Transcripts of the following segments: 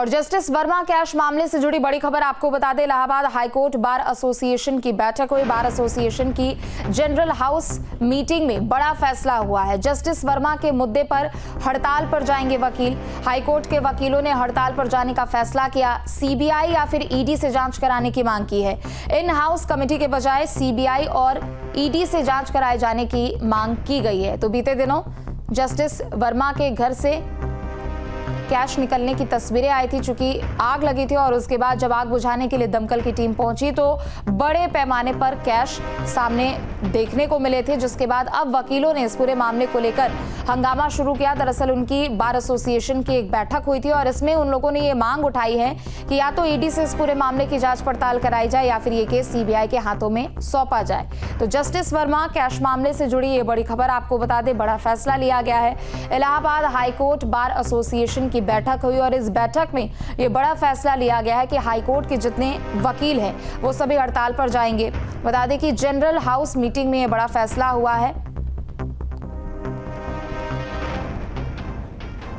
और justice Verma cash मामले से जुड़ी बड़ी खबर आपको बता दें, इलाहाबाद हाईकोर्ट बार एसोसिएशन की बैठक हुई। बार एसोसिएशन की जनरल हाउस मीटिंग में बड़ा फैसला हुआ है। जस्टिस वर्मा के मुद्दे पर हड़ताल पर जाएंगे वकील। हाईकोर्ट के वकीलों ने हड़ताल पर जाने का फैसला किया। सीबीआई या फिर ईडी से जांच कराने की मांग की है। इन हाउस कमेटी के बजाय सीबीआई और ईडी से जांच कराए जाने की मांग की गई है। तो बीते दिनों जस्टिस वर्मा के घर से कैश निकलने की तस्वीरें आई थी, चूंकि आग लगी थी और उसके बाद जब आग बुझाने के लिए दमकल की टीम पहुंची तो बड़े पैमाने पर कैश सामने देखने को मिले थे, जिसके बाद अब वकीलों ने इस पूरे मामले को लेकर हंगामा शुरू किया। दरअसल उनकी बार एसोसिएशन की एक बैठक हुई थी और इसमें उन लोगों ने ये मांग उठाई है कि या तो ईडी से इस पूरे मामले की जांच पड़ताल कराई जाए या फिर ये केस सीबीआई के हाथों में सौंपा जाए। तो जस्टिस वर्मा कैश मामले से जुड़ी ये बड़ी खबर आपको बता दें, बड़ा फैसला लिया गया है। इलाहाबाद हाईकोर्ट बार एसोसिएशन की बैठक हुई और इस बैठक में यह बड़ा फैसला लिया गया है कि हाईकोर्ट के जितने वकील हैं वो सभी हड़ताल पर जाएंगे। बता दें कि जनरल हाउस मीटिंग में यह बड़ा फैसला हुआ है।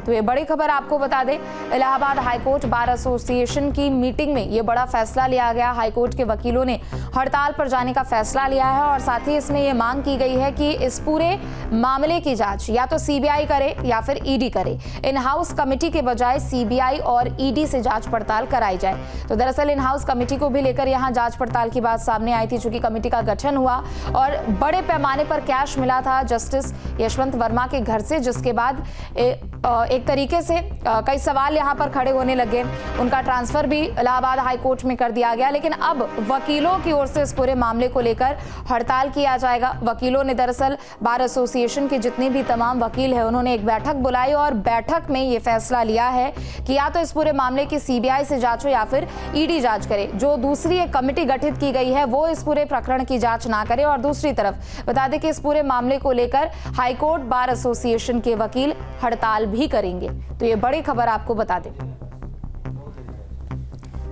तो ये बड़ी खबर आपको बता दें, इलाहाबाद हाईकोर्ट बार एसोसिएशन की मीटिंग में ये बड़ा फैसला लिया गया। हाईकोर्ट के वकीलों ने हड़ताल पर जाने का फैसला लिया है और साथ ही इसमें ये मांग की गई है कि इस पूरे मामले की जांच या तो सीबीआई करे या फिर ईडी करे। इन हाउस कमेटी के बजाय सीबीआई और ईडी से जांच पड़ताल कराई जाए। तो दरअसल इन हाउस कमेटी को भी लेकर यहाँ जांच पड़ताल की बात सामने आई थी, चूंकि कमेटी का गठन हुआ और बड़े पैमाने पर कैश मिला था जस्टिस यशवंत वर्मा के घर से, जिसके बाद एक तरीके से कई सवाल यहां पर खड़े होने लगे। उनका ट्रांसफर भी इलाहाबाद हाईकोर्ट में कर दिया गया, लेकिन अब वकीलों की ओर से इस पूरे मामले को लेकर हड़ताल किया जाएगा। वकीलों ने दरअसल बार एसोसिएशन के जितने भी तमाम वकील हैं उन्होंने एक बैठक बुलाई और बैठक में ये फैसला लिया है कि या तो इस पूरे मामले की सीबीआई से जांच हो या फिर ईडी जांच करे। जो दूसरी एक कमेटी गठित की गई है वो इस पूरे प्रकरण की जांच ना करे। और दूसरी तरफ बता दें कि इस पूरे मामले को लेकर हाईकोर्ट बार एसोसिएशन के वकील हड़ताल भी करेंगे। तो ये बड़ी खबर आपको बता दें।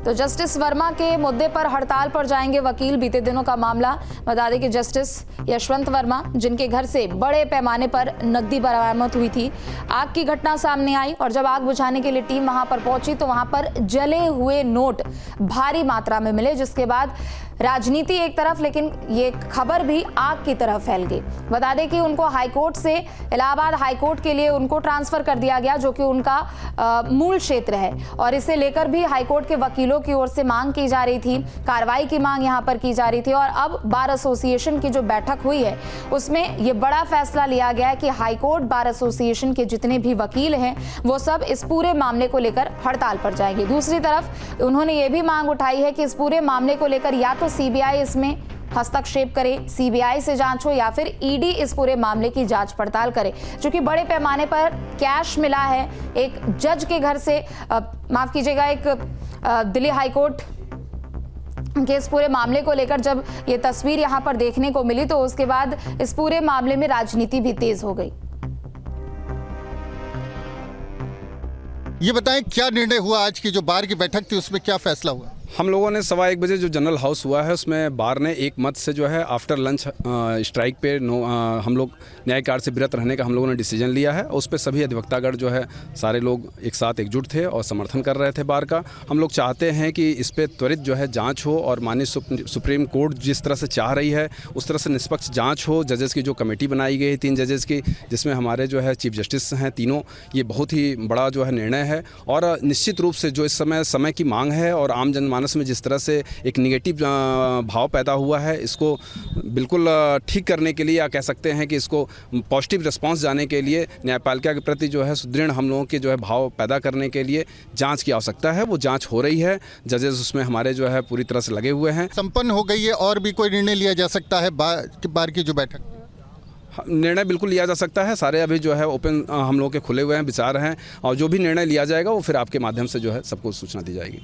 तो जस्टिस वर्मा के मुद्दे पर हड़ताल पर जाएंगे वकील। बीते दिनों का मामला बता दें कि जस्टिस यशवंत वर्मा, जिनके घर से बड़े पैमाने पर नकदी बरामद हुई थी, आग की घटना सामने आई और जब आग बुझाने के लिए टीम वहां पर पहुंची तो वहां पर जले हुए नोट भारी मात्रा में मिले, जिसके बाद राजनीति एक तरफ लेकिन ये खबर भी आग की तरफ फैल गई। बता दें कि उनको हाईकोर्ट से इलाहाबाद हाईकोर्ट के लिए उनको ट्रांसफर कर दिया गया, जो कि उनका मूल क्षेत्र है और इसे लेकर भी हाईकोर्ट के वकीलों की ओर से मांग की जा रही थी, कार्रवाई की मांग यहां पर की जा रही थी। और अब बार एसोसिएशन की जो बैठक हुई है उसमें यह बड़ा फैसला लिया गया है कि हाईकोर्ट बार एसोसिएशन के जितने भी वकील हैं वो सब इस पूरे मामले को लेकर हड़ताल पर जाएंगे। दूसरी तरफ उन्होंने ये भी मांग उठाई है कि इस पूरे मामले को लेकर या तो सीबीआई इसमें हस्तक्षेप करे, सीबीआई से जांच हो या फिर ईडी इस पूरे मामले की जांच पड़ताल करे। क्योंकि बड़े पैमाने पर कैश मिला है एक जज के घर से, माफ कीजिएगा, एक दिल्ली हाईकोर्ट के इस पूरे मामले को लेकर जब ये तस्वीर यहां पर देखने को मिली तो उसके बाद इस पूरे मामले में राजनीति भी तेज हो गई। ये बताएं क्या निर्णय हुआ, आज की जो बार की बैठक थी उसमें क्या फैसला हुआ? हम लोगों ने 1:15 बजे जो जनरल हाउस हुआ है उसमें बार ने एक मत से जो है आफ्टर लंच स्ट्राइक पे हम लोग न्यायिक कार्य से विरत रहने का हम लोगों ने डिसीजन लिया है। उस पर सभी अधिवक्तागण जो है सारे लोग एक साथ एकजुट थे और समर्थन कर रहे थे बार का। हम लोग चाहते हैं कि इस पर त्वरित जो है जांच हो और माननीय सुप्रीम कोर्ट जिस तरह से चाह रही है उस तरह से निष्पक्ष जाँच हो। जजेस की जो कमेटी बनाई गई 3 जजेस की, जिसमें हमारे जो है चीफ जस्टिस हैं तीनों, ये बहुत ही बड़ा जो है निर्णय है। और निश्चित रूप से जो इस समय की मांग है और आम जनमानस में जिस तरह से एक निगेटिव भाव पैदा हुआ है, इसको बिल्कुल ठीक करने के लिए या कह सकते हैं कि इसको पॉजिटिव रिस्पांस जाने के लिए न्यायपालिका के प्रति जो है सुदृढ़ हम लोगों के जो है भाव पैदा करने के लिए जांच की आवश्यकता है। वो जांच हो रही है, जजेस उसमें हमारे जो है पूरी तरह से लगे हुए हैं। संपन्न हो गई है और भी कोई निर्णय लिया जा सकता है बार की जो बैठक? निर्णय बिल्कुल लिया जा सकता है, सारे अभी जो है ओपन हम लोगों के खुले हुए हैं, विचार हैं और जो भी निर्णय लिया जाएगा वो फिर आपके माध्यम से जो है सबको सूचना दी जाएगी।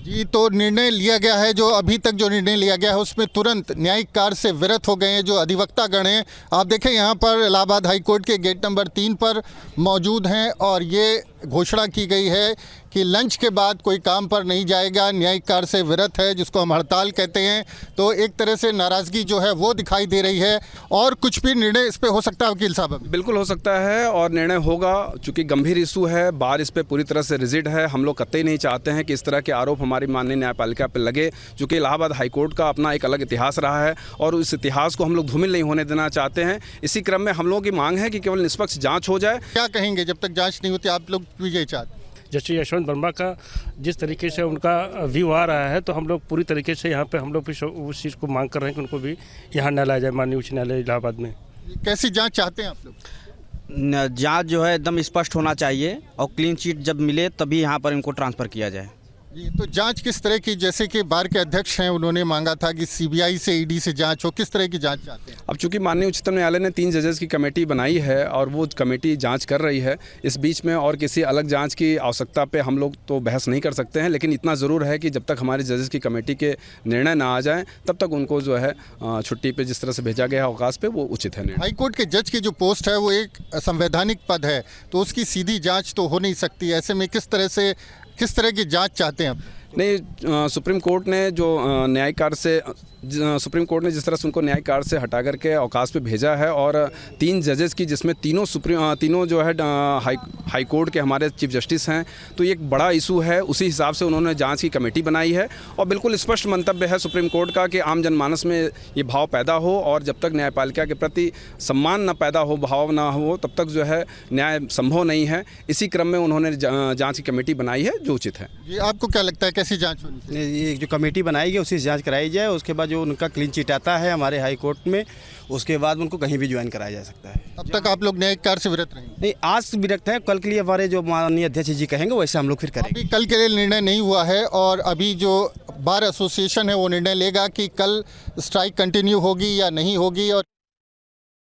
जी, तो निर्णय लिया गया है, जो अभी तक जो निर्णय लिया गया है उसमें तुरंत न्यायिक कार्य से विरत हो गए हैं जो अधिवक्तागण हैं। आप देखें यहाँ पर इलाहाबाद हाईकोर्ट के गेट नंबर 3 पर मौजूद हैं और ये घोषणा की गई है कि लंच के बाद कोई काम पर नहीं जाएगा, न्यायिक कार्य से विरत है, जिसको हम हड़ताल कहते हैं। तो एक तरह से नाराज़गी जो है वो दिखाई दे रही है। और कुछ भी निर्णय इस पे हो सकता है वकील साहब? अभी बिल्कुल हो सकता है और निर्णय होगा, चूंकि गंभीर इशू है, बार इस पे पूरी तरह से रिजिड है। हम लोग कतई नहीं चाहते हैं कि इस तरह के आरोप हमारी माननीय न्यायपालिका पर लगे, चूँकि इलाहाबाद हाईकोर्ट का अपना एक अलग इतिहास रहा है और उस इतिहास को हम लोग धूमिल नहीं होने देना चाहते हैं। इसी क्रम में हम लोगों की मांग है कि केवल निष्पक्ष जाँच हो जाए। क्या कहेंगे, जब तक जाँच नहीं होती आप लोग भी यही चाहते? जस्टिस यशवंत वर्मा का जिस तरीके से उनका व्यू आ रहा है, तो हम लोग पूरी तरीके से यहाँ पे हम लोग भी उस चीज़ को मांग कर रहे हैं कि उनको भी यहाँ न लाया जाए माननीय उच्च न्यायालय इलाहाबाद में। कैसी जांच चाहते हैं आप लोग? जांच जो है एकदम स्पष्ट होना चाहिए और क्लीन चिट जब मिले तभी यहाँ पर इनको ट्रांसफ़र किया जाए। जी, तो जांच किस तरह की, जैसे कि बार के अध्यक्ष हैं, उन्होंने मांगा था कि सीबीआई से, ईडी से जांच हो, किस तरह की जांच चाहते हैं? अब चूंकि माननीय उच्चतम न्यायालय ने 3 जजेस की कमेटी बनाई है और वो कमेटी जांच कर रही है, इस बीच में और किसी अलग जांच की आवश्यकता पे हम लोग तो बहस नहीं कर सकते हैं। लेकिन इतना ज़रूर है कि जब तक हमारी जजेस की कमेटी के निर्णय ना आ जाएं, तब तक उनको जो है छुट्टी पे जिस तरह से भेजा गया अवकाश पे, वो उचित है निर्णय। हाईकोर्ट के जज की जो पोस्ट है वो एक संवैधानिक पद है, तो उसकी सीधी जांच तो हो नहीं सकती। ऐसे में किस तरह की जांच चाहते हैं आप? नहीं, सुप्रीम कोर्ट ने जो न्यायिक कार्य से सुप्रीम कोर्ट ने जिस तरह से उनको न्यायिक कार्य से हटा करके अवकाश पे भेजा है और 3 जजेस की, जिसमें तीनों जो है हाई कोर्ट के हमारे चीफ जस्टिस हैं, तो ये एक बड़ा इशू है। उसी हिसाब से उन्होंने जांच की कमेटी बनाई है और बिल्कुल स्पष्ट मंतव्य है सुप्रीम कोर्ट का कि आम जनमानस में ये भाव पैदा हो और जब तक न्यायपालिका के प्रति सम्मान न पैदा हो, भाव ना हो, तब तक जो है न्याय संभव नहीं है। इसी क्रम में उन्होंने जाँच की कमेटी बनाई है, जो उचित है। ये आपको क्या लगता है, कैसी जाँच होनी चाहिए? ये जो कमेटी बनाई गई उसी से जांच कराई जाए, उसके बाद जो उनका क्लीन चिट आता है हमारे हाई कोर्ट में, उसके बाद उनको कहीं भी ज्वाइन कराया जा सकता है। अब तक आप लोग न्यायिक कार्य से विरत रहेंगे? नहीं, आज विरक्त है, कल के लिए हमारे जो माननीय अध्यक्ष जी कहेंगे वैसे हम लोग फिर करेंगे। अभी कल के लिए निर्णय नहीं हुआ है और अभी जो बार एसोसिएशन है वो निर्णय लेगा कि कल स्ट्राइक कंटिन्यू होगी या नहीं होगी। और